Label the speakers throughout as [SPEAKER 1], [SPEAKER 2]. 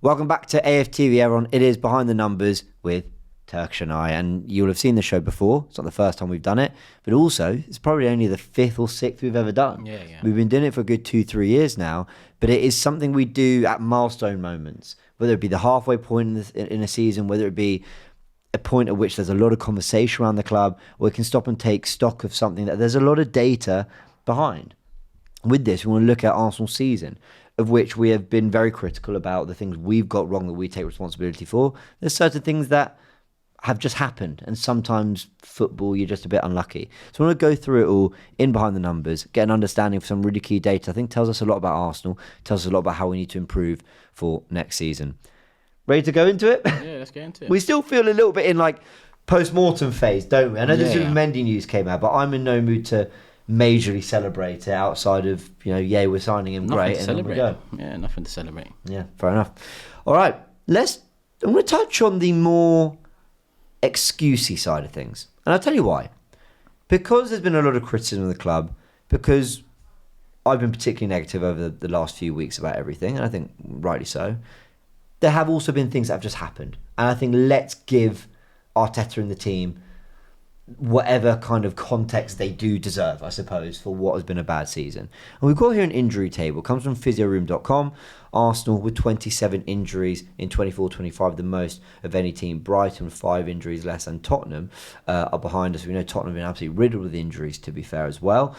[SPEAKER 1] Welcome back to AFTV, everyone. It is Behind the Numbers with Turkish and I, and you'll have seen the show before. It's not the first time we've done it, but also it's probably only the fifth or sixth we've ever done.
[SPEAKER 2] Yeah.
[SPEAKER 1] We've been doing it for a good 2-3 years now, but it is something we do at milestone moments, whether it be the halfway point in a season, whether it be a point at which there's a lot of conversation around the club, or we can stop and take stock of something that there's a lot of data behind. With this, we want to look at Arsenal's season, of which we have been very critical about the things we've got wrong that we take responsibility for. There's certain things that have just happened, and sometimes football, you're just a bit unlucky. So I want to go through it all in Behind the Numbers, get an understanding of some really key data. I think tells us a lot about Arsenal, tells us a lot about how we need to improve for next season. Ready to go into it?
[SPEAKER 2] Yeah, let's get into it.
[SPEAKER 1] We still feel a little bit in like post-mortem phase, don't we? I know the Mendy news came out, but I'm in no mood to majorly celebrate it outside of, we're signing him,
[SPEAKER 2] nothing
[SPEAKER 1] great,
[SPEAKER 2] to
[SPEAKER 1] and
[SPEAKER 2] celebrate.
[SPEAKER 1] then we go.
[SPEAKER 2] Yeah, nothing to celebrate.
[SPEAKER 1] Yeah, fair enough. All right, I'm going to touch on the more excusey side of things. And I'll tell you why. Because there's been a lot of criticism of the club, because I've been particularly negative over the last few weeks about everything, and I think rightly so, there have also been things that have just happened. And I think let's give Arteta and the team whatever kind of context they do deserve, I suppose, for what has been a bad season. And we've got here an injury table. It comes from physioroom.com. Arsenal with 27 injuries in 24-25, the most of any team. Brighton with 5 injuries less, and Tottenham are behind us. We know Tottenham have been absolutely riddled with injuries, to be fair, as well.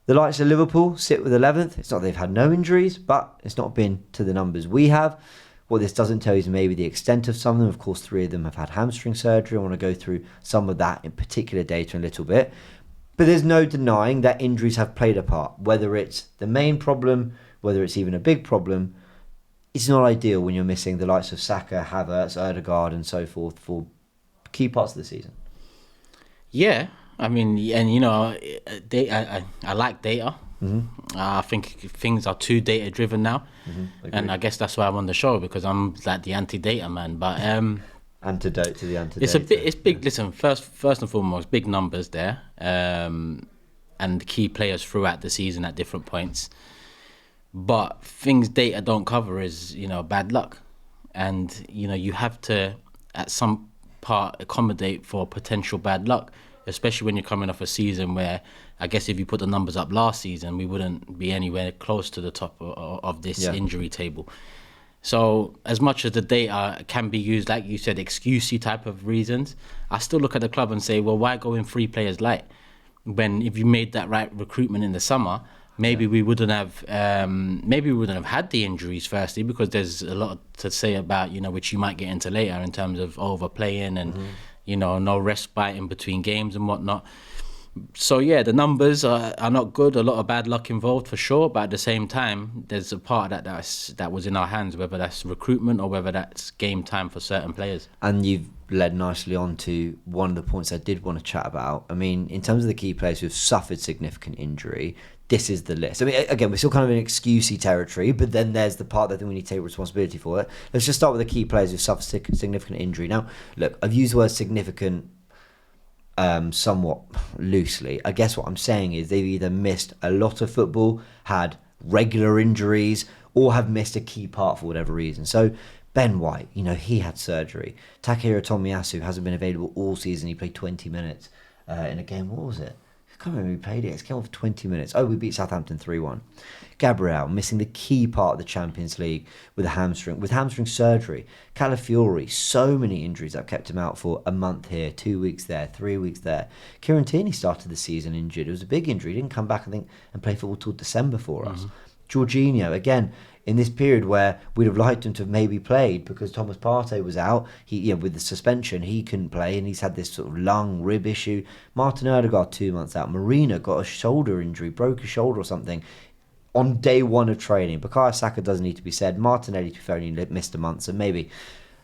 [SPEAKER 1] The likes of Liverpool sit with 11th. It's not they've had no injuries, but it's not been to the numbers we have. What this doesn't tell you is maybe the extent of some of them. Of course, 3 of them have had hamstring surgery. I want to go through some of that in particular data in a little bit. But there's no denying that injuries have played a part. Whether it's the main problem, whether it's even a big problem, it's not ideal when you're missing the likes of Saka, Havertz, Odegaard and so forth for key parts of the season.
[SPEAKER 2] Yeah, I mean, and I like data. Mm-hmm. I think things are too data driven now, and I guess that's why I'm on the show, because I'm like the anti-data man. But
[SPEAKER 1] antidote to the antidote.
[SPEAKER 2] It's big. Listen, first and foremost, big numbers there, and key players throughout the season at different points. But things data don't cover is bad luck, and you have to at some part accommodate for potential bad luck, especially when you're coming off a season where, I guess if you put the numbers up last season, we wouldn't be anywhere close to the top of this injury table. So as much as the data can be used, like you said, excusey type of reasons, I still look at the club and say, well, why go in 3 players light? When if you made that right recruitment in the summer, maybe we wouldn't have had the injuries, firstly, because there's a lot to say about, which you might get into later in terms of overplaying and, no respite in between games and whatnot. So yeah, the numbers are not good. A lot of bad luck involved for sure, but at the same time, there's a part of that was in our hands, whether that's recruitment or whether that's game time for certain players.
[SPEAKER 1] And you've led nicely on to one of the points I did want to chat about. I mean, in terms of the key players who've suffered significant injury, this is the list. I mean, again, we're still kind of in excusey territory, but then there's the part that I think we need to take responsibility for it. Let's just start with the key players who've suffered significant injury. Now, look, I've used the word significant somewhat loosely. I guess what I'm saying is they've either missed a lot of football, had regular injuries, or have missed a key part for whatever reason. So Ben White, he had surgery. Takehiro Tomiyasu hasn't been available all season. He played 20 minutes in a game. What was it? I can't remember who played it. It's came on for 20 minutes. Oh, we beat Southampton 3-1. Gabriel missing the key part of the Champions League with hamstring surgery. Calafiori, so many injuries that kept him out for a month here, 2 weeks there, 3 weeks there. Kieran Tierney started the season injured. It was a big injury. He didn't come back, I think, and play football till December for us. Jorginho, again, in this period where we'd have liked him to have maybe played because Thomas Partey was out, he with the suspension, he couldn't play, and he's had this sort of lung rib issue. Martin Odegaard 2 months out. Marina got a shoulder injury, broke his shoulder or something on day 1 of training. Bukayo Saka doesn't need to be said. Martinelli, to be fair, only missed a month, so maybe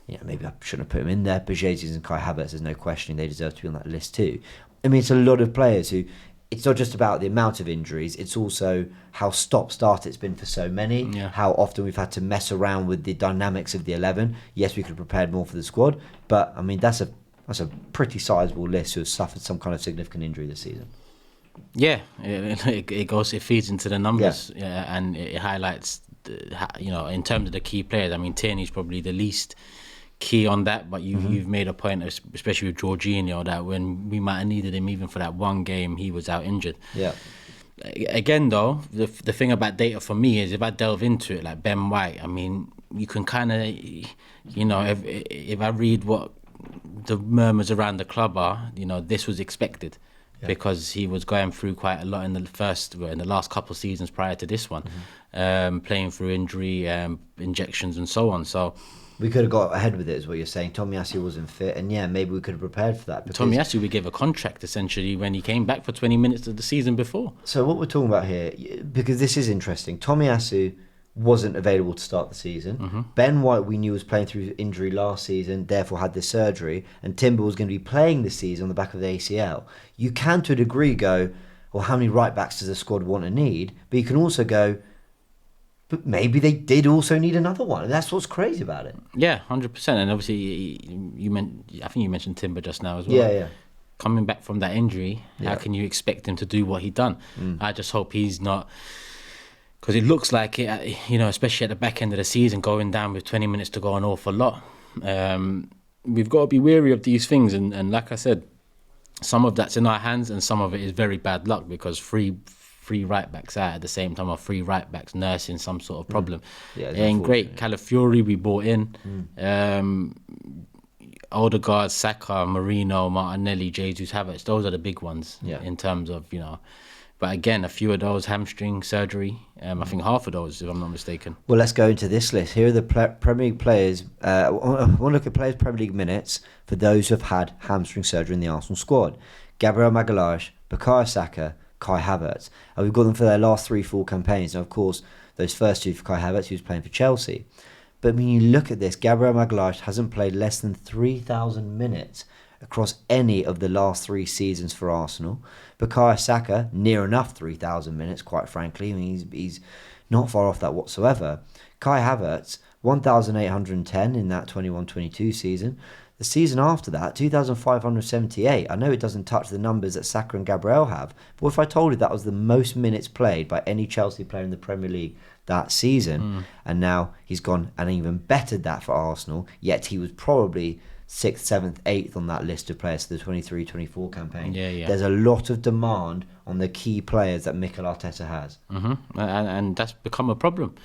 [SPEAKER 1] I shouldn't have put him in there. But Jesus and Kai Havertz, there's no questioning, they deserve to be on that list too. I mean, it's a lot of players who, it's not just about the amount of injuries, it's also how stop-start it's been for so many, how often we've had to mess around with the dynamics of the 11. Yes, we could have prepared more for the squad, but I mean, that's a pretty sizable list who have suffered some kind of significant injury this season.
[SPEAKER 2] Yeah, it feeds into the numbers, and it highlights in terms of the key players, I mean, Tierney's probably the least key on that, but you've made a point, especially with Jorginho, that when we might have needed him even for that one game, he was out injured.
[SPEAKER 1] Yeah.
[SPEAKER 2] Again, though, the thing about data for me is if I delve into it, like Ben White, I mean, you can kind of, if I read what the murmurs around the club are, this was expected. Yeah. Because he was going through quite a lot in the last couple of seasons prior to this one, playing through injury, injections and so on. So
[SPEAKER 1] we could have got ahead with it, is what you're saying. Tomiyasu wasn't fit, and maybe we could have prepared for that.
[SPEAKER 2] Tomiyasu, we gave a contract essentially when he came back for 20 minutes of the season before.
[SPEAKER 1] So what we're talking about here, because this is interesting, Tomiyasu wasn't available to start the season. Ben White, we knew, was playing through injury last season, therefore had this surgery, and Timber was going to be playing this season on the back of the ACL. You can, to a degree, go, well, how many right backs does the squad want to need? But you can also go, but maybe they did also need another one. And that's what's crazy about it.
[SPEAKER 2] Yeah, 100%. And obviously, I think you mentioned Timber just now as well.
[SPEAKER 1] Yeah.
[SPEAKER 2] Coming back from that injury, how can you expect him to do what he done? I just hope he's not, because it looks like it, especially at the back end of the season, going down with 20 minutes to go an awful lot. We've got to be wary of these things. And like I said, some of that's in our hands and some of it is very bad luck, because three right backs out at the same time, or three right backs nursing some sort of problem. It ain't great. Calafiori we brought in. Odegaard, Saka, Marino, Martinelli, Jesus, Havertz. Those are the big ones in terms of, But again, a few of those hamstring surgery. I think half of those, if I'm not mistaken.
[SPEAKER 1] Well, let's go into this list. Here are the Premier League players. I want to look at players' Premier League minutes for those who have had hamstring surgery in the Arsenal squad. Gabriel Magalhaes, Bukayo Saka, Kai Havertz. And we've got them for their last 3 full campaigns. And of course, those first 2 for Kai Havertz, who was playing for Chelsea. But when you look at this, Gabriel Magalhaes hasn't played less than 3,000 minutes across any of the last 3 seasons for Arsenal. Bukayo Saka, near enough 3,000 minutes, quite frankly. I mean, he's not far off that whatsoever. Kai Havertz, 1,810 in that 21-22 season. The season after that, 2,578. I know it doesn't touch the numbers that Saka and Gabriel have, but if I told you that was the most minutes played by any Chelsea player in the Premier League that season, and now he's gone and even bettered that for Arsenal, yet he was probably 6th, 7th, 8th on that list of players for the 23-24 campaign. There's a lot of demand on the key players that Mikel Arteta has.
[SPEAKER 2] And that's become a problem,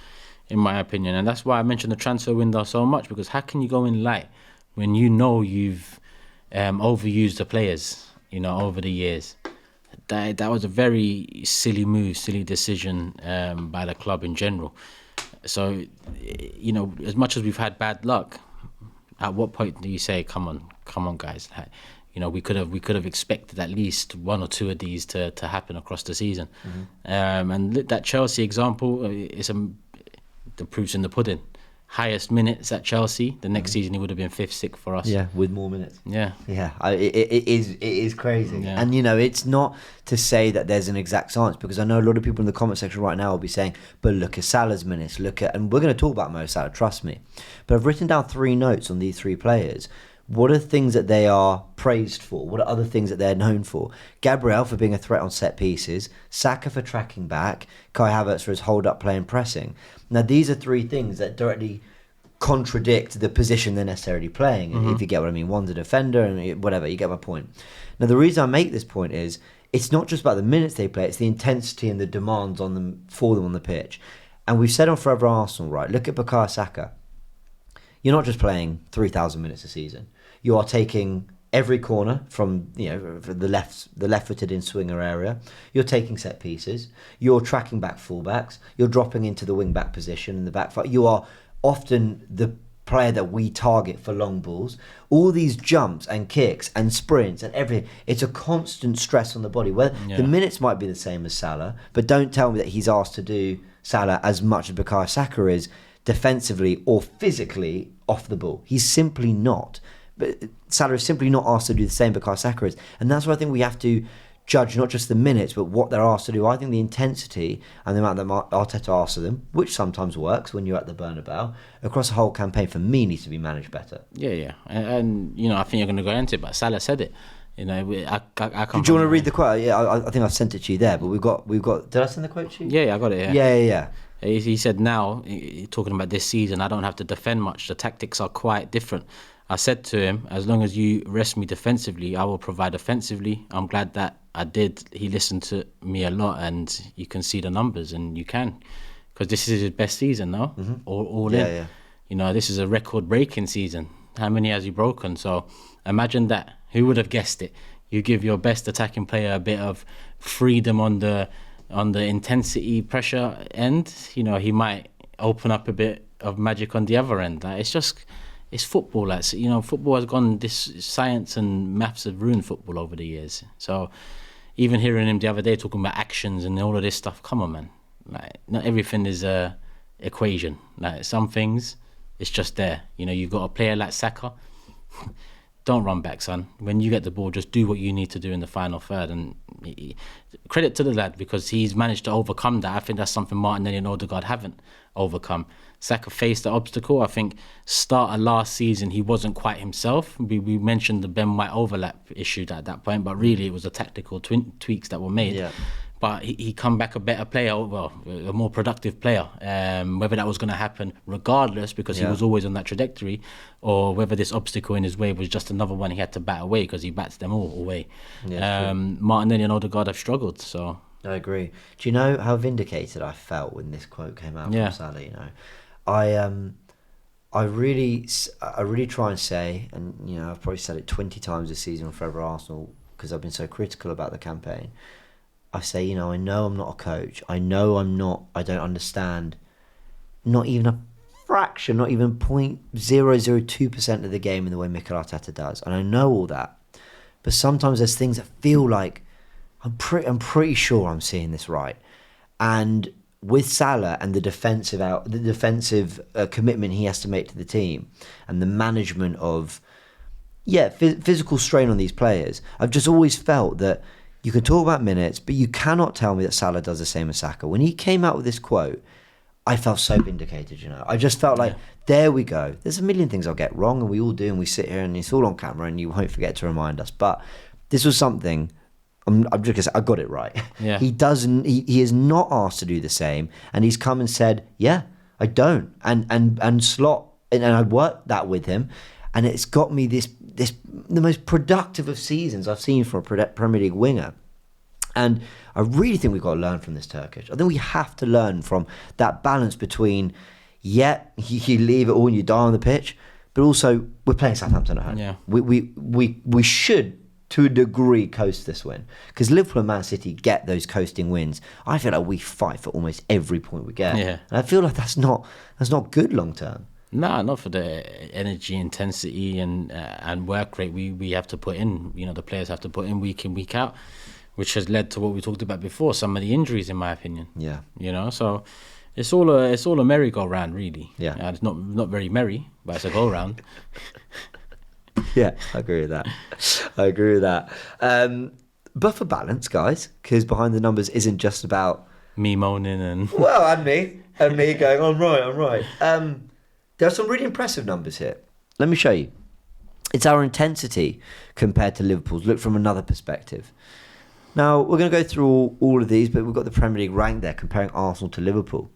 [SPEAKER 2] in my opinion. And that's why I mentioned the transfer window so much, because how can you go in light when you've overused the players, over the years? That was a very silly move, silly decision by the club in general. So, as much as we've had bad luck, at what point do you say, come on, guys? We could have expected at least 1 or 2 of these to happen across the season. And that Chelsea example is the proof's in the pudding. Highest minutes at Chelsea. The next season he would have been 5th, 6th for us.
[SPEAKER 1] Yeah, with more minutes.
[SPEAKER 2] Yeah.
[SPEAKER 1] It is crazy. Yeah. And it's not to say that there's an exact science, because I know a lot of people in the comment section right now will be saying, but look at Salah's minutes, and we're going to talk about Mo Salah, trust me. But I've written down 3 notes on these 3 players. What are things that they are praised for? What are other things that they're known for? Gabriel for being a threat on set pieces, Saka for tracking back, Kai Havertz for his hold-up play and pressing. Now, these are 3 things that directly contradict the position they're necessarily playing, if you get what I mean. One's a defender and whatever, you get my point. Now, the reason I make this point is it's not just about the minutes they play, it's the intensity and the demands on them for them on the pitch. And we've said on Forever Arsenal, right, look at Bukayo Saka. You're not just playing 3,000 minutes a season. You are taking every corner from the left-footed in swinger area. You're taking set pieces. You're tracking back fullbacks. You're dropping into the wing-back position in the back. You are often the player that we target for long balls. All these jumps and kicks and sprints and everything, it's a constant stress on the body. The minutes might be the same as Salah, but don't tell me that he's asked to do, Salah, as much as Bukayo Saka is defensively or physically off the ball. He's simply not. But Salah is simply not asked to do the same Bukayo Saka is. And that's why I think we have to judge not just the minutes, but what they're asked to do. I think the intensity and the amount that Arteta asks of them, which sometimes works when you're at the Bernabeu, across the whole campaign, for me, needs to be managed better.
[SPEAKER 2] Yeah. And I think you're going to go into it, but Salah said it. I can't.
[SPEAKER 1] Do you want to read the quote? Yeah, I think I've sent it to you there, but we've got. Did I send the quote to you?
[SPEAKER 2] Yeah, I got it.
[SPEAKER 1] Yeah.
[SPEAKER 2] He said now, talking about this season, I don't have to defend much. The tactics are quite different. I said to him, as long as you rest me defensively, I will provide offensively. I'm glad that I did. He listened to me a lot, and you can see the numbers, and you can. Because this is his best season now, all in.
[SPEAKER 1] Yeah.
[SPEAKER 2] You know, this is a record-breaking season. How many has he broken? So imagine that. Who would have guessed it? You give your best attacking player a bit of freedom on the intensity pressure end. You know, he might open up a bit of magic on the other end. It's football. That's, you know, football has gone. This science and maths have ruined football over the years. So even hearing him the other day talking about actions and all of this stuff, come on, man. Like, not everything is a equation. Like, some things, it's just there. You know, you've got a player like Saka. Don't run back, son. When you get the ball, just do what you need to do in the final third. And credit to the lad, because he's managed to overcome that. I think that's something Martinelli and Odegaard haven't overcome. Saka faced the obstacle. I think start of last season, he wasn't quite himself. We mentioned the Ben White overlap issue at that point, but really it was the tactical tweaks that were made.
[SPEAKER 1] Yeah.
[SPEAKER 2] But he come back a better player, well, a more productive player. Whether that was going to happen regardless, because he was always on that trajectory, or whether this obstacle in his way was just another one he had to bat away, because he bats them all away.
[SPEAKER 1] Yeah,
[SPEAKER 2] Martinelli and Odegaard have struggled. So
[SPEAKER 1] I agree. Do you know how vindicated I felt when this quote came out from Salah? You know, I really try and say, and you know, I've probably said it 20 times this season on Forever Arsenal, because I've been so critical about the campaign. I say, you know, I know I'm not a coach. I know I don't understand not even a fraction, not even 0.002% of the game in the way Mikel Arteta does. And I know all that. But sometimes there's things that feel like I'm pretty sure I'm seeing this right. And with Salah and the defensive commitment he has to make to the team, and the management of physical strain on these players, I've just always felt that you can talk about minutes, but you cannot tell me that Salah does the same as Saka. When he came out with this quote, I felt so vindicated, you know. I just felt like, there we go. There's a million things I'll get wrong, and we all do, and we sit here, and it's all on camera, and you won't forget to remind us. But this was something, I'm just going to say, I got it right.
[SPEAKER 2] Yeah.
[SPEAKER 1] He is not asked to do the same, and he's come and said, I don't. And Slot, and I worked that with him, and it's got me the most productive of seasons I've seen from a Premier League winger. And I really think we've got to learn from this Turkish. I think we have to learn from that balance between, you leave it all and you die on the pitch, but also we're playing Southampton at home.
[SPEAKER 2] Yeah.
[SPEAKER 1] We should, to a degree, coast this win. Because Liverpool and Man City get those coasting wins. I feel like we fight for almost every point we get.
[SPEAKER 2] Yeah.
[SPEAKER 1] And I feel like that's not good long term.
[SPEAKER 2] Nah, not for the energy, intensity, and work rate we have to put in. You know, the players have to put in week in, week out, which has led to what we talked about before. Some of the injuries, in my opinion. Yeah. You know, so it's all a merry-go-round, really.
[SPEAKER 1] Yeah.
[SPEAKER 2] It's not very merry, but it's a go-round.
[SPEAKER 1] Yeah, I agree with that. But for balance, guys, because Behind the Numbers isn't just about
[SPEAKER 2] me moaning and
[SPEAKER 1] me going, I'm right. There are some really impressive numbers here. Let me show you. It's our intensity compared to Liverpool's. Look from another perspective. Now, we're going to go through all of these, but we've got the Premier League rank there, comparing Arsenal to Liverpool.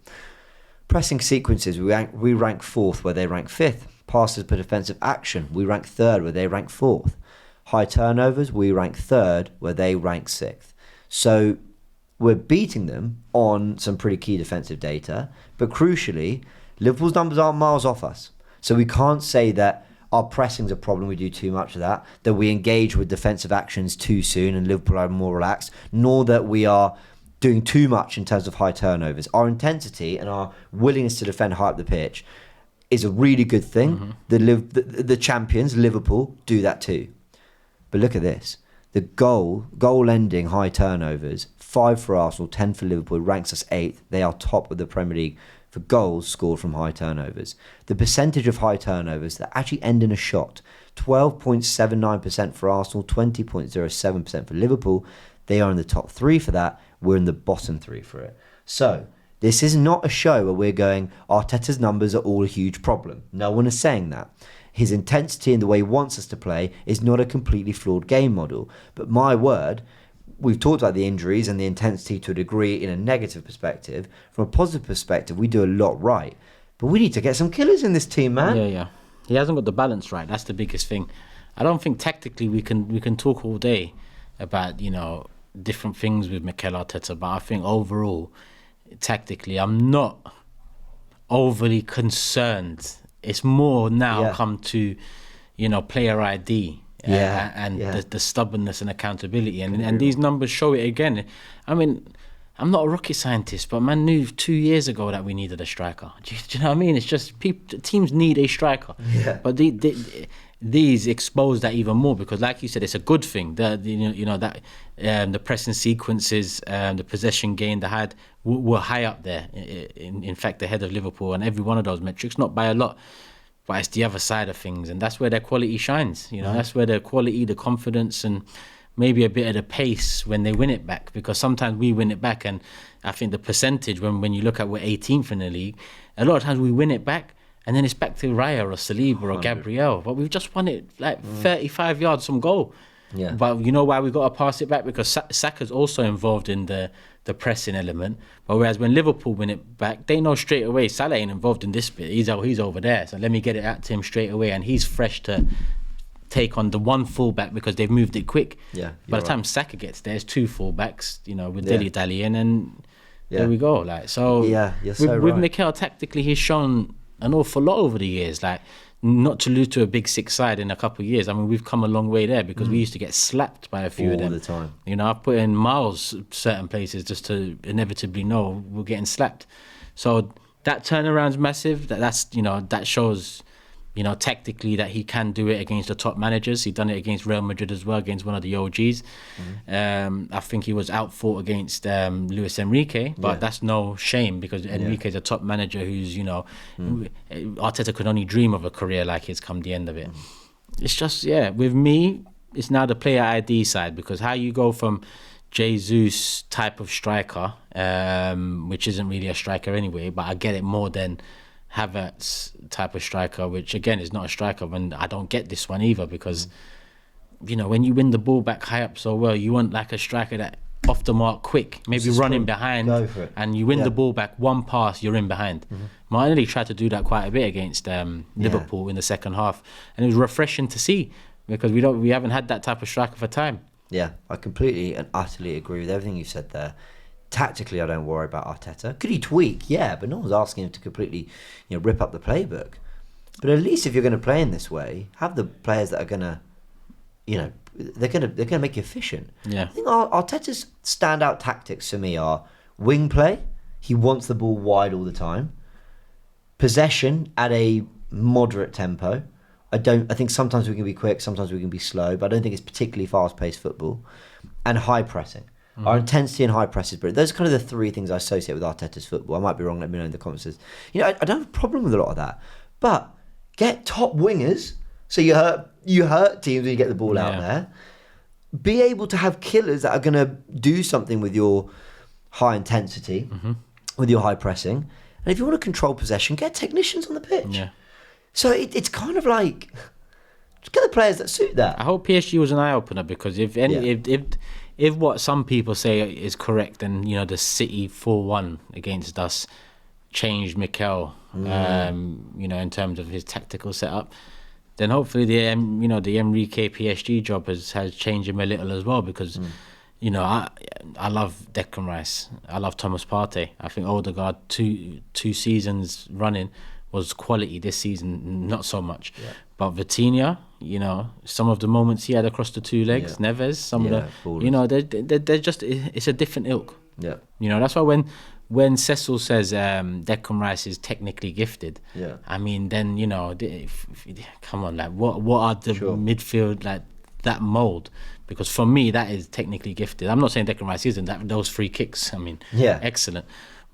[SPEAKER 1] Pressing sequences, we rank fourth, where they rank fifth. Passes per defensive action, we rank third, where they rank fourth. High turnovers, we rank third, where they rank sixth. So we're beating them on some pretty key defensive data, but crucially, Liverpool's numbers aren't miles off us. So we can't say that our pressing's a problem, we do too much of that we engage with defensive actions too soon and Liverpool are more relaxed, nor that we are doing too much in terms of high turnovers. Our intensity and our willingness to defend high up the pitch is a really good thing. Mm-hmm. The champions, Liverpool, do that too. But look at this. The goal-ending high turnovers, 5 for Arsenal, 10 for Liverpool, ranks us 8th. They are top of the Premier League for goals scored from high turnovers. The percentage of high turnovers that actually end in a shot, 12.79% for Arsenal, 20.07% for Liverpool. They are in the top 3 for that. We're in the bottom 3 for it. So this is not a show where we're going, Arteta's numbers are all a huge problem. No one is saying that. His intensity and the way he wants us to play is not a completely flawed game model. But my word, we've talked about the injuries and the intensity to a degree in a negative perspective. From a positive perspective, we do a lot right. But we need to get some killers in this team, man.
[SPEAKER 2] Yeah. He hasn't got the balance right. That's the biggest thing. I don't think tactically we can talk all day about, different things with Mikel Arteta, but I think overall, tactically, I'm not overly concerned. It's more now come to, player ID. And the stubbornness and accountability. And these numbers show it again. I mean, I'm not a rocket scientist, but man knew 2 years ago that we needed a striker. Do you know what I mean? It's just teams need a striker.
[SPEAKER 1] Yeah.
[SPEAKER 2] But these expose that even more because, like you said, it's a good thing. The pressing sequences, the possession gain they had were high up there. In fact, ahead of Liverpool and every one of those metrics, not by a lot. But it's the other side of things, and that's where their quality shines. That's where their quality, the confidence, and maybe a bit of the pace when they win it back. Because sometimes we win it back, and I think the percentage when you look at we're 18th in the league, a lot of times we win it back, and then it's back to Raya or Saliba or Gabriel. But we've just won it like 35 yards from goal.
[SPEAKER 1] Yeah.
[SPEAKER 2] But you know why we got to pass it back? Because Saka's also involved in the pressing element. But whereas when Liverpool win it back, they know straight away Salah ain't involved in this bit. He's over there. So let me get it out to him straight away. And he's fresh to take on the one fullback because they've moved it quick.
[SPEAKER 1] Yeah.
[SPEAKER 2] By the time Saka gets there, it's two fullbacks, with dilly-dallying. And there we go. With Mikel, tactically, he's shown an awful lot over the years. Not to lose to a big six side in a couple of years. I mean, we've come a long way there because we used to get slapped by a few of them.
[SPEAKER 1] All the time.
[SPEAKER 2] I've put in miles certain places just to inevitably know we're getting slapped. So that turnaround's massive. That shows, tactically that he can do it against the top managers. He done it against Real Madrid as well, against one of the OGs. I think he was outfought against Luis Enrique, but that's no shame because Enrique's a top manager who's, Arteta could only dream of a career like his come the end of it. It's just, with me, it's now the player ID side because how you go from Jesus type of striker, which isn't really a striker anyway, but I get it more than Havertz type of striker, which again is not a striker, and I don't get this one either because when you win the ball back high up so well, you want like a striker that off the mark quick, maybe running behind, and you win the ball back one pass, you're in behind. Martinelli tried to do that quite a bit against Liverpool in the second half, and it was refreshing to see because we haven't had that type of striker for time.
[SPEAKER 1] Yeah, I completely and utterly agree with everything you said there. Tactically, I don't worry about Arteta. Could he tweak? Yeah, but no one's asking him to completely, rip up the playbook. But at least if you're going to play in this way, have the players that are going to, they're going to make you efficient.
[SPEAKER 2] Yeah.
[SPEAKER 1] I think Arteta's standout tactics for me are wing play. He wants the ball wide all the time. Possession at a moderate tempo. I think sometimes we can be quick, sometimes we can be slow, but I don't think it's particularly fast-paced football. And high pressing. Our intensity and high press is brilliant. Those are kind of the three things I associate with Arteta's football. I might be wrong, let me know in the comments. I don't have a problem with a lot of that. But get top wingers, so you hurt teams when you get the ball out there. Be able to have killers that are going to do something with your high intensity, with your high pressing. And if you want to control possession, get technicians on the pitch.
[SPEAKER 2] Yeah.
[SPEAKER 1] So it's kind of like, just get the players that suit that.
[SPEAKER 2] I hope PSG was an eye-opener because if what some people say is correct, then the City 4-1 against us changed Mikel, in terms of his tactical setup. Then hopefully the Enrique PSG job has changed him a little as well because I love Declan Rice, I love Thomas Partey. I think Odegaard two seasons running was quality. This season not so much. Yeah. But Vitinha, some of the moments he had across the two legs, Neves, some of the, they're just, it's a different ilk.
[SPEAKER 1] Yeah.
[SPEAKER 2] That's why when Cecil says Declan Rice is technically gifted, I mean, then, come on, like, what are the midfield, like, that mould? Because for me, that is technically gifted. I'm not saying Declan Rice isn't. Those free kicks, I mean, excellent.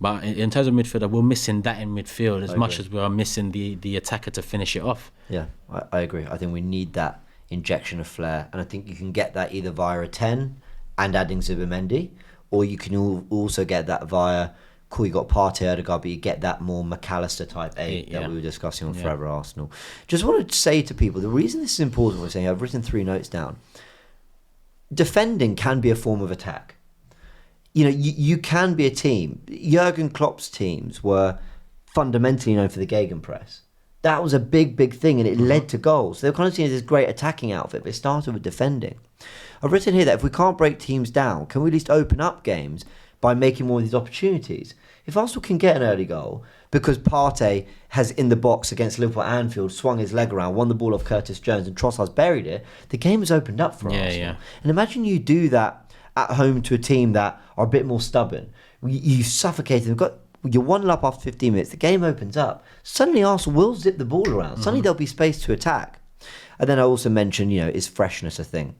[SPEAKER 2] But in terms of midfield, we're missing that in midfield as much as we are missing the attacker to finish it off.
[SPEAKER 1] Yeah, I agree. I think we need that injection of flair. And I think you can get that either via a 10 and adding Zubimendi, or you can also get that via, cool, you got Partey, Odegaard, but you get that more McAllister type 8 that we were discussing on Forever Arsenal. Just wanted to say to people, the reason this is important, we're saying, I've written 3 notes down. defending can be a form of attack. You know, you can be a team. Jurgen Klopp's teams were fundamentally known for the gegenpress. That was a big thing, and it led to goals. They were kind of seen as this great attacking outfit, but it started with defending. I've written here that if we can't break teams down, can we at least open up games by making more of these opportunities? If Arsenal can get an early goal because Partey has, in the box against Liverpool at Anfield, swung his leg around, won the ball off Curtis Jones, and Trossard's buried it, the game has opened up for Arsenal. Yeah. And imagine you do that at home to a team that are a bit more stubborn. You suffocate them. You're 1-0 up after 15 minutes. The game opens up. Suddenly Arsenal will zip the ball around. Suddenly there'll be space to attack. And then I also mentioned, is freshness a thing?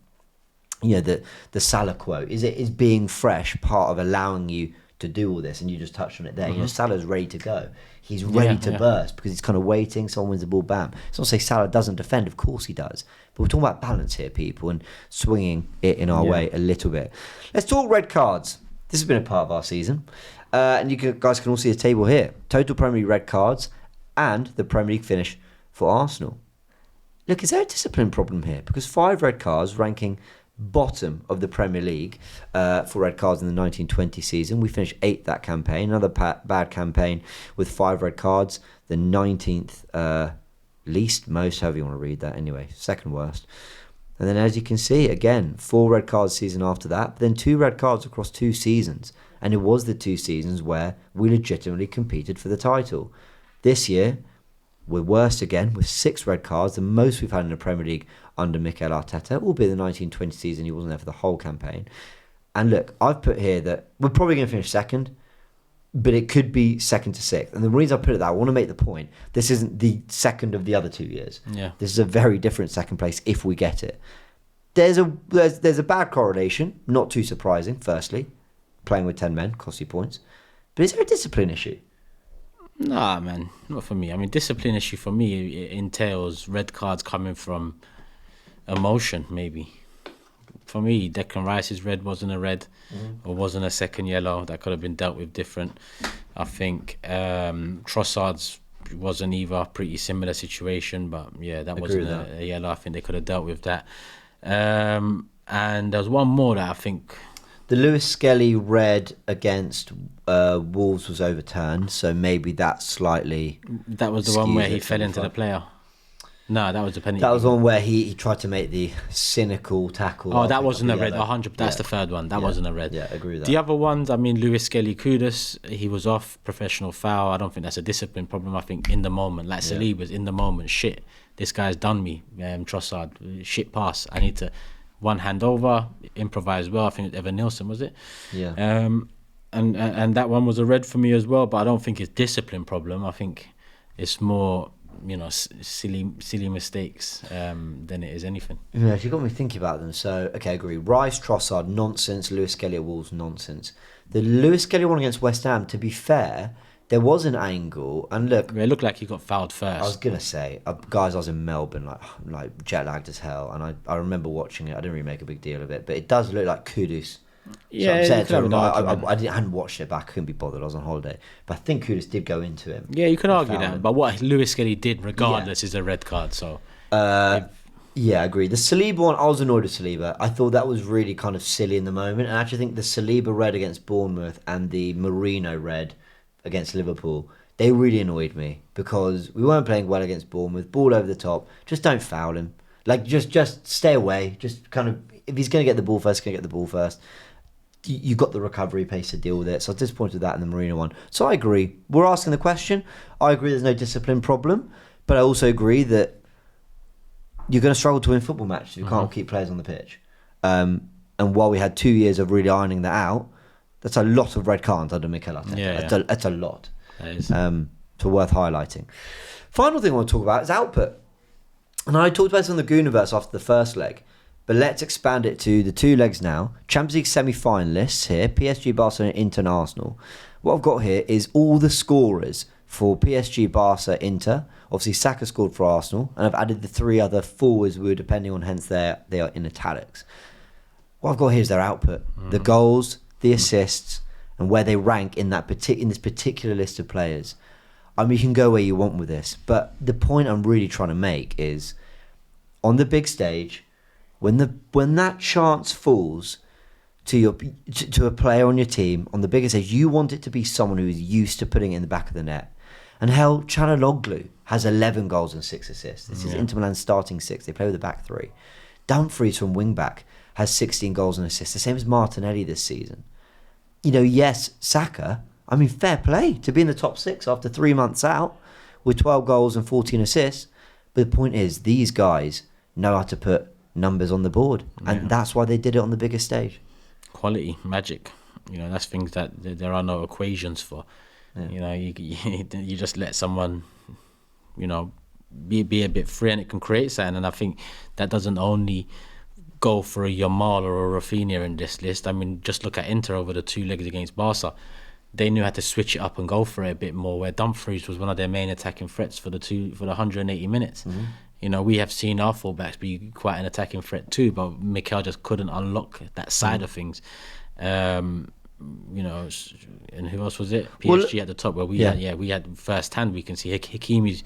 [SPEAKER 1] The Salah quote. Is being fresh part of allowing you to do all this? And you just touched on it there. Salah's ready to go. He's ready to burst because he's kind of waiting. Someone wins the ball, bam. It's not to say Salah doesn't defend. Of course he does. But we're talking about balance here, people, and swinging it in our way a little bit. Let's talk red cards. This has been a part of our season. And guys can all see a table here. Total Premier League red cards and the Premier League finish for Arsenal. Look, is there a discipline problem here? Because 5 red cards, ranking bottom of the Premier League for red cards in the 1920 season. We finished 8th that campaign. Another bad campaign with 5 red cards. The 19th least most, however you want to read that. Anyway, second worst. And then as you can see, again, 4 red cards season after that. But then 2 red cards across 2 seasons. And it was the 2 seasons where we legitimately competed for the title. This year, we're worse again with 6 red cards, the most we've had in the Premier League under Mikel Arteta, albeit the 1920 season, he wasn't there for the whole campaign. And look, I've put here that we're probably going to finish second, but it could be second to 6th. And the reason I put it that, I want to make the point, this isn't the second of the other 2 years. Yeah. This is a very different second place if we get it. There's a bad correlation, not too surprising, firstly. Playing with 10 men costs you points. But is there a discipline issue?
[SPEAKER 2] Nah, man, not for me. I mean, discipline issue for me, it entails red cards coming from emotion, maybe. For me, Declan Rice's red wasn't a red or wasn't a second yellow. That could have been dealt with different. I think Trossard's wasn't either. Pretty similar situation, but yeah, that wasn't a yellow. I think they could have dealt with that. And there was one more that I think...
[SPEAKER 1] The Lewis Skelly red against Wolves was overturned, so maybe that's slightly...
[SPEAKER 2] That was the one where he fell into the player. No, that was the penalty.
[SPEAKER 1] That was the one where he tried to make the cynical tackle.
[SPEAKER 2] Oh, that wasn't a red. 100. That's the third one. That wasn't a red.
[SPEAKER 1] Yeah, I agree with that.
[SPEAKER 2] The other ones, I mean, Lewis Skelly, kudos. He was off, professional foul. I don't think that's a discipline problem. I think in the moment, like Saliba's in the moment, shit, this guy's done me. Trossard, shit pass. I need to... One hand over, improvise well. I think it was Evan Nilsson, was it?
[SPEAKER 1] Yeah.
[SPEAKER 2] And that one was a red for me as well. But I don't think it's discipline problem. I think it's more, silly mistakes than it is anything.
[SPEAKER 1] Yeah, you got me thinking about them. So, okay, I agree. Rice, Trossard, nonsense. Lewis Skelly at Wolves, nonsense. The Lewis Skelly one against West Ham, to be fair, there was an angle, and look,
[SPEAKER 2] it looked like he got fouled first.
[SPEAKER 1] I was gonna say, guys, I was in Melbourne, like jet lagged as hell, and I remember watching it. I didn't really make a big deal of it, but it does look like Kudus.
[SPEAKER 2] Yeah,
[SPEAKER 1] so I hadn't watched it back. I couldn't be bothered. I was on holiday, but I think Kudus did go into him.
[SPEAKER 2] Yeah, you could argue that, but what Lewis Skelly did, regardless, is a red card. So,
[SPEAKER 1] yeah, I agree. The Saliba one, I was annoyed with Saliba. I thought that was really kind of silly in the moment, and I actually think the Saliba red against Bournemouth and the Marino red against Liverpool, they really annoyed me because we weren't playing well against Bournemouth. Ball over the top. Just don't foul him. Like, just stay away. Just kind of, if he's going to get the ball first, he's going to get the ball first. You got the recovery pace to deal with it. So I was disappointed with that in the Marino one. So I agree. We're asking the question. I agree there's no discipline problem, but I also agree that you're going to struggle to win football matches if you can't keep players on the pitch. And while we had 2 years of really ironing that out, that's a lot of red cards under Mikel Arteta.
[SPEAKER 2] Yeah.
[SPEAKER 1] That's a lot.
[SPEAKER 2] That is.
[SPEAKER 1] So worth highlighting. Final thing I want to talk about is output. And I talked about this on the Gooniverse after the first leg, but let's expand it to the 2 legs now. Champions League semi-finalists here, PSG, Barcelona, Inter and Arsenal. What I've got here is all the scorers for PSG, Barca, Inter. Obviously, Saka scored for Arsenal, and I've added the 3 other forwards who are depending on, hence they are in italics. What I've got here is their output. The goals, the assists, and where they rank in this particular list of players. I mean, you can go where you want with this, but the point I'm really trying to make is, on the big stage, when that chance falls to a player on your team on the biggest stage, you want it to be someone who is used to putting it in the back of the net. And hell, Çalhanoğlu has 11 goals and 6 assists. This is Inter Milan's starting 6. They play with a back 3. Dumfries from wing back has 16 goals and assists, the same as Martinelli this season. You know, yes, Saka, I mean, fair play to be in the top 6 after 3 months out with 12 goals and 14 assists. But the point is, these guys know how to put numbers on the board, and that's why they did it on the biggest stage.
[SPEAKER 2] Quality, magic. You know, that's things that there are no equations for. Yeah. You know, you just let someone, you know, be a bit free, and it can create something. And I think that doesn't only go for a Yamal or a Rafinha in this list. I mean, just look at Inter over the 2 legs against Barca. They knew how to switch it up and go for it a bit more, where Dumfries was one of their main attacking threats for the 180 minutes. Mm-hmm. You know, we have seen our fullbacks be quite an attacking threat too, but Mikel just couldn't unlock that side of things. You know, and who else was it? PSG at the top, where we had first hand. We can see Hakimi's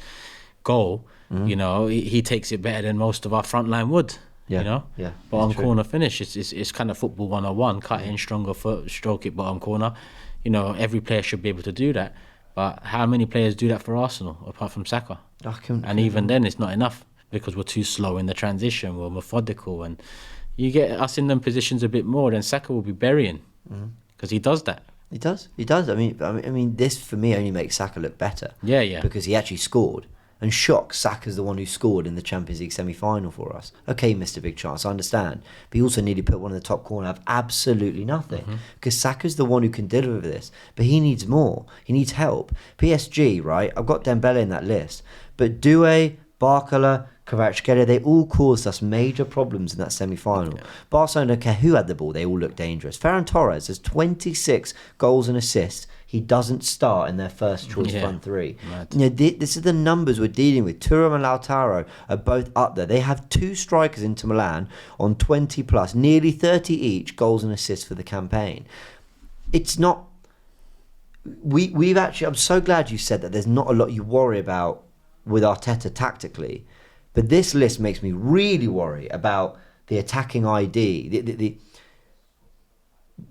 [SPEAKER 2] goal. Mm-hmm. You know, he takes it better than most of our front line would.
[SPEAKER 1] Yeah,
[SPEAKER 2] you know, bottom corner finish. It's kind of football 101. Cut in, stronger foot, stroke it, bottom corner. You know, every player should be able to do that. But how many players do that for Arsenal apart from Saka? And even then, it's not enough because we're too slow in the transition. We're methodical, and you get us in them positions a bit more, then Saka will be burying. Mm-hmm. Because he does that.
[SPEAKER 1] He does. I mean, this for me only makes Saka look better.
[SPEAKER 2] Yeah.
[SPEAKER 1] Because he actually scored. And shock, Saka's the one who scored in the Champions League semi-final for us. Okay, he missed a big chance, I understand. But he also nearly put one in the top corner of absolutely nothing. Mm-hmm. Because Saka's the one who can deliver this. But he needs more. He needs help. PSG, right? I've got Dembele in that list. But Doué, Barcola, Kvaratskhelia, they all caused us major problems in that semi-final. Yeah. Barcelona don't care who had the ball, they all look dangerous. Ferran Torres has 26 goals and assists. He doesn't start in their first choice front 3. You know, this is the numbers we're dealing with. Thuram and Lautaro are both up there. They have 2 strikers into Milan on 20 plus, nearly 30 each goals and assists for the campaign. It's not... We've actually... I'm so glad you said that there's not a lot you worry about with Arteta tactically. But this list makes me really worry about the attacking ID.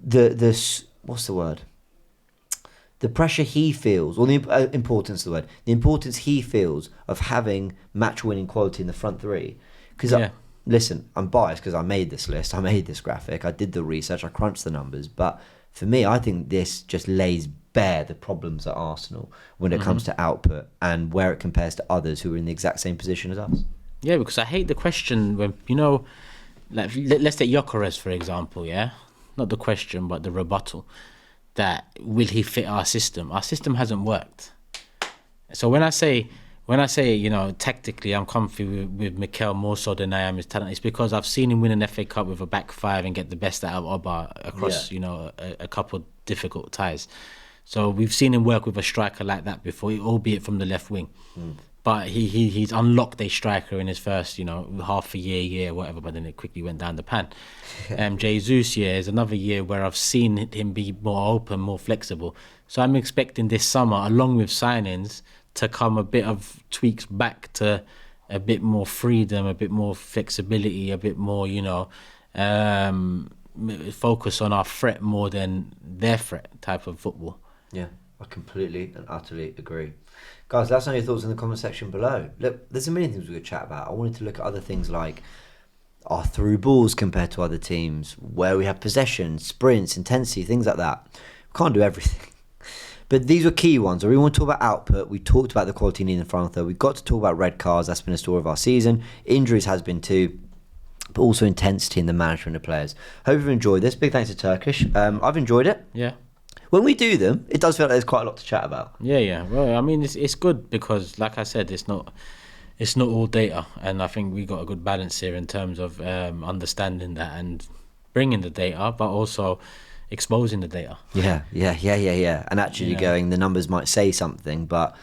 [SPEAKER 1] The what's the word? The pressure he feels, or the importance of the word, the importance he feels of having match-winning quality in the front 3. Because, listen, I'm biased because I made this list, I made this graphic, I did the research, I crunched the numbers. But for me, I think this just lays bare the problems at Arsenal when it comes to output and where it compares to others who are in the exact same position as us.
[SPEAKER 2] Yeah, because I hate the question when, you know, like, let's take Gyökeres, for example, yeah? Not the question, but the rebuttal. That will he fit our system? Our system hasn't worked. So when I say, you know, tactically I'm comfy with Mikel more so than I am his talent, it's because I've seen him win an FA Cup with a back 5 and get the best out of Oba across, you know, a couple of difficult ties. So we've seen him work with a striker like that before, albeit from the left wing. But he's unlocked a striker in his first, you know, half a year, whatever, but then it quickly went down the pan. Jesus is another year where I've seen him be more open, more flexible. So I'm expecting this summer, along with signings, to come a bit of tweaks back to a bit more freedom, a bit more flexibility, a bit more, you know, focus on our threat more than their threat type of football.
[SPEAKER 1] Yeah, I completely and utterly agree. Guys, let us know your thoughts in the comment section below. Look, there's a million things we could chat about. I wanted to look at other things like our through balls compared to other teams, where we have possession, sprints, intensity, things like that. We can't do everything. But these were key ones. We want to talk about output. We talked about the quality in the final third. We've got to talk about red cards. That's been a story of our season. Injuries has been too. But also intensity in the management of players. Hope you've enjoyed this. Big thanks to Turkish. I've enjoyed it.
[SPEAKER 2] Yeah.
[SPEAKER 1] When we do them, it does feel like there's quite a lot to chat about.
[SPEAKER 2] Yeah. Well, I mean, it's good because, like I said, it's not all data, and I think we got a good balance here in terms of understanding that and bringing the data, but also exposing the data.
[SPEAKER 1] Yeah. And actually going, the numbers might say something, but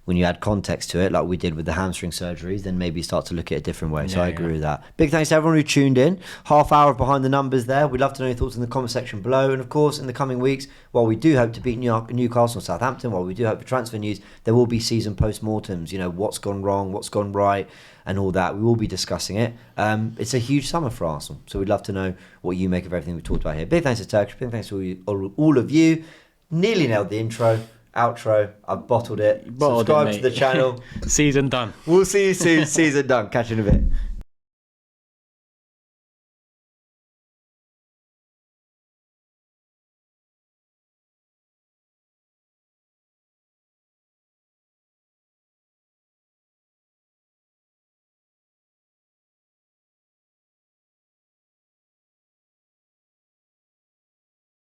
[SPEAKER 1] when you add context to it, like we did with the hamstring surgeries, then maybe start to look at it a different way. So I agree with that. Big thanks to everyone who tuned in. Half hour of Behind the Numbers there. We'd love to know your thoughts in the comment section below. And of course, in the coming weeks, while we do hope to beat Newcastle and Southampton, while we do hope for transfer news, there will be season post-mortems, what's gone wrong, what's gone right, and all that. We will be discussing it. It's a huge summer for Arsenal, so we'd love to know what you make of everything we've talked about here. Big thanks to Turkish, big thanks to all of you. Nearly nailed the intro. Outro, I've bottled it. Subscribe to the channel.
[SPEAKER 2] Season done.
[SPEAKER 1] We'll see you soon. Season done. Catch you in a bit.